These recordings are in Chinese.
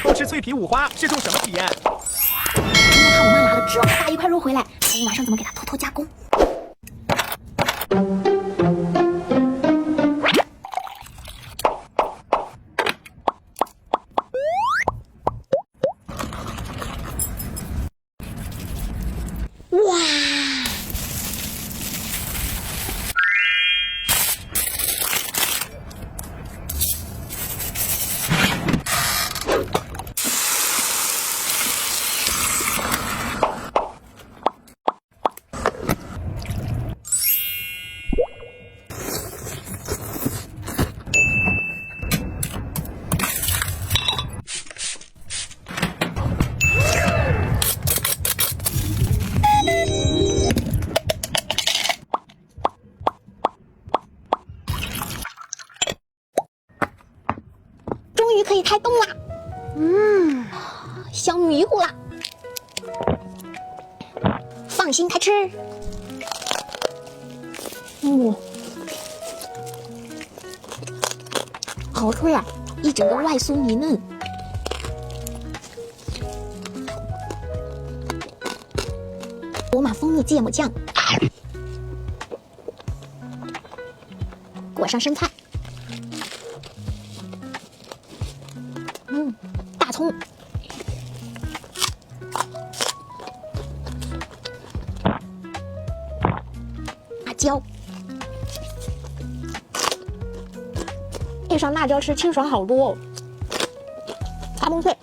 偷吃脆皮五花是种什么体验？今天看我妈拿了这么大一块肉回来，我晚上怎么给她偷偷加工？哇！终于可以开动啦！香迷糊啦！放心开吃。好脆啊，一整个外酥里嫩。罗马蜂蜜芥末酱，裹上生菜。大葱，辣椒，配上辣椒吃清爽好多哦。大崩脆，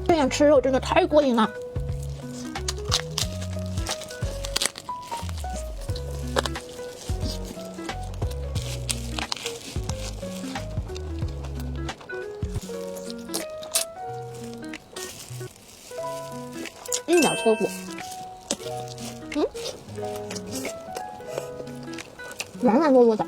这样吃肉真的太过瘾了。一点错过，软软糯糯的，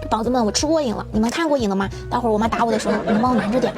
宝子们，我吃过瘾了，你们看过瘾了吗？待会儿我妈打我的时候，你们帮我瞒着点。